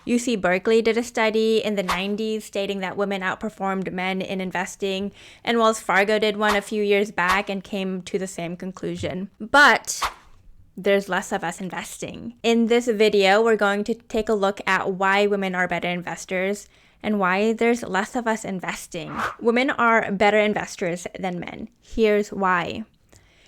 UC Berkeley did a study in the 90s stating that women outperformed men in investing, and Wells Fargo did one a few years back and came to the same conclusion. But there's less of us investing. In this video, we're going to take a look at why women are better investors and why there's less of us investing. Women are better investors than men. Here's why.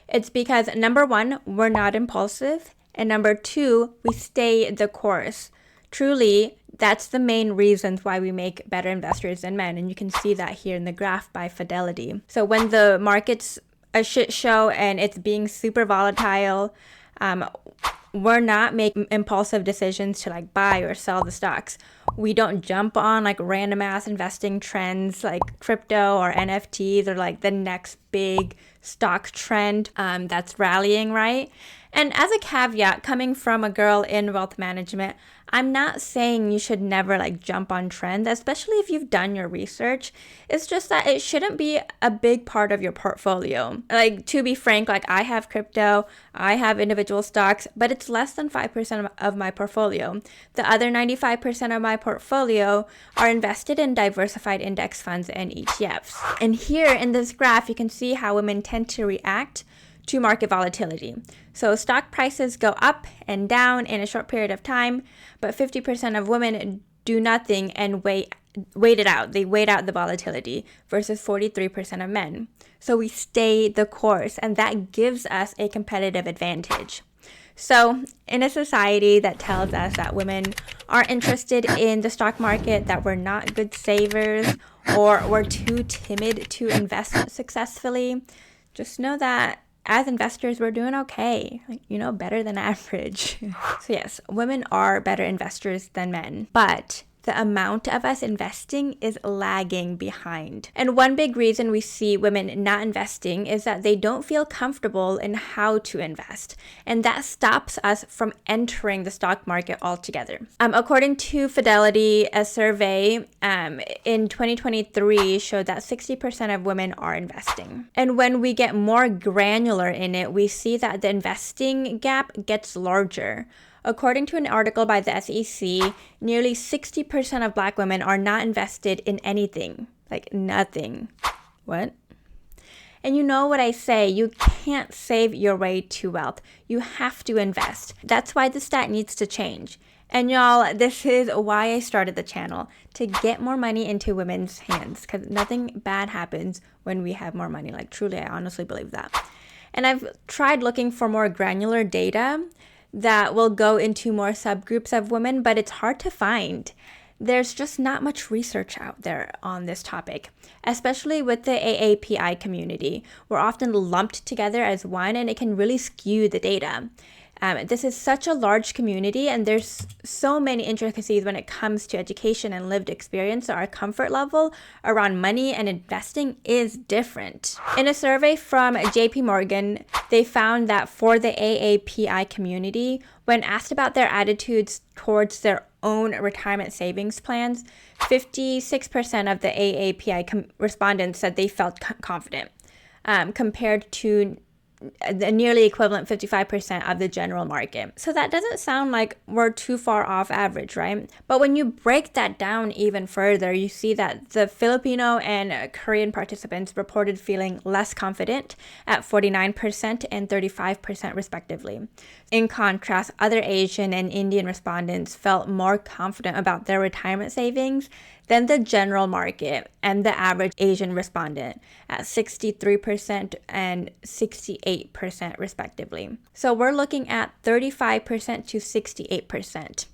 It's because number one, we're not impulsive, and number two, we stay the course. Truly, that's the main reasons why we make better investors than men, and you can see that here in the graph by Fidelity. So when the market's a shit show and it's being super volatile, we're not making impulsive decisions to like buy or sell the stocks. We don't jump on like random ass investing trends like crypto or NFTs or like the next big stock trend that's rallying, right? And as a caveat, coming from a girl in wealth management, I'm not saying you should never like jump on trends, especially if you've done your research. It's just that it shouldn't be a big part of your portfolio. Like, to be frank, like I have crypto, I have individual stocks, but it's less than 5% of my portfolio. The other 95% of my portfolio are invested in diversified index funds and ETFs. And here in this graph, you can see how women tend to react to market volatility. So stock prices go up and down in a short period of time, but 50% of women do nothing and wait it out. They wait out the volatility versus 43% of men. So we stay the course, and that gives us a competitive advantage. So in a society that tells us that women aren't interested in the stock market, that we're not good savers, or we're too timid to invest successfully, just know that as investors, we're doing okay, better than average. So yes, women are better investors than men, but the amount of us investing is lagging behind. And one big reason we see women not investing is that they don't feel comfortable in how to invest. And that stops us from entering the stock market altogether. According to Fidelity, a survey in 2023 showed that 60% of women are investing. And when we get more granular in it, we see that the investing gap gets larger. According to an article by the SEC, nearly 60% of Black women are not invested in anything, like nothing. What? And you know what I say, you can't save your way to wealth. You have to invest. That's why the stat needs to change. And y'all, this is why I started the channel, to get more money into women's hands, because nothing bad happens when we have more money. Like, truly, I honestly believe that. And I've tried looking for more granular data that will go into more subgroups of women, but it's hard to find. There's just not much research out there on this topic, especially with the AAPI community. We're often lumped together as one, and it can really skew the data. This is such a large community, and there's so many intricacies when it comes to education and lived experience. So our comfort level around money and investing is different. In a survey from JP Morgan, they found that for the AAPI community, when asked about their attitudes towards their own retirement savings plans, 56% of the AAPI respondents said they felt confident, compared to the nearly equivalent 55% of the general market. So that doesn't sound like we're too far off average, right? But when you break that down even further, you see that the Filipino and Korean participants reported feeling less confident at 49% and 35% respectively. In contrast, other Asian and Indian respondents felt more confident about their retirement savings than the general market and the average Asian respondent at 63% and 68% respectively. So we're looking at 35% to 68%.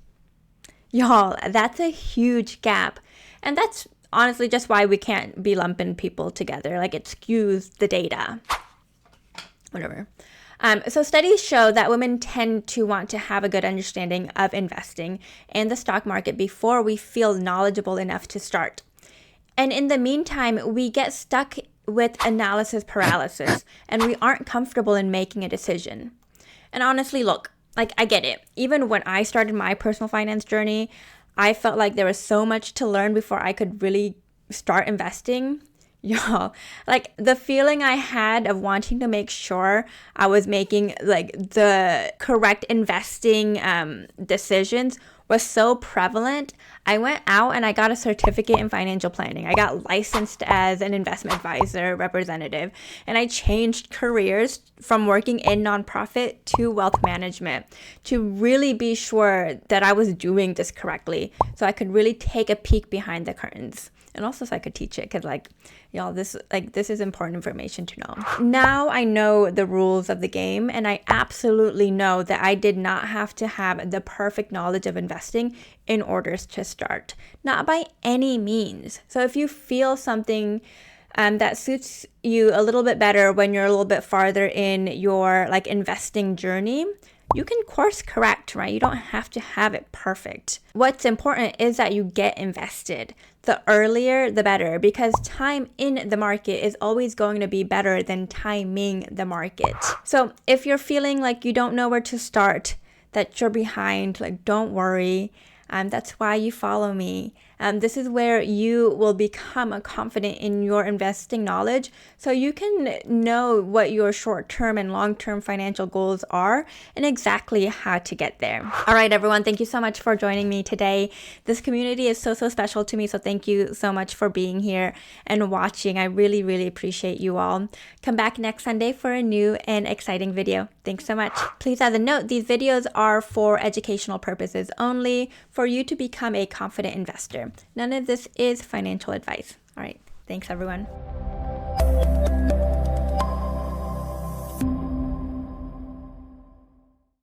Y'all, that's a huge gap. And that's honestly just why we can't be lumping people together. Like, it skews the data. Whatever. So studies show that women tend to want to have a good understanding of investing and the stock market before we feel knowledgeable enough to start. And in the meantime, we get stuck with analysis paralysis, and we aren't comfortable in making a decision. And honestly, look, like, I get it. Even when I started my personal finance journey, I felt like there was so much to learn before I could really start investing. Y'all, like, the feeling I had of wanting to make sure I was making like the correct investing decisions was so prevalent, I went out and I got a certificate in financial planning. I got licensed as an investment advisor representative, and I changed careers from working in nonprofit to wealth management to really be sure that I was doing this correctly, so I could really take a peek behind the curtains. And also so I could teach it, because this is important information to know. Now I know the rules of the game, and I absolutely know that I did not have to have the perfect knowledge of investing in order to start. Not by any means. So if you feel something that suits you a little bit better when you're a little bit farther in your investing journey, you can course correct, right? You don't have to have it perfect. What's important is that you get invested. The earlier, the better, because time in the market is always going to be better than timing the market. So if you're feeling like you don't know where to start, that you're behind, don't worry. That's why you follow me. This is where you will become confident in your investing knowledge, so you can know what your short-term and long-term financial goals are and exactly how to get there. All right, everyone, thank you so much for joining me today. This community is so special to me, so thank you so much for being here and watching. I really, really appreciate you all. Come back next Sunday for a new and exciting video. Thanks so much. Please, as a note, these videos are for educational purposes only, for you to become a confident investor. None of this is financial advice. All right. Thanks, everyone.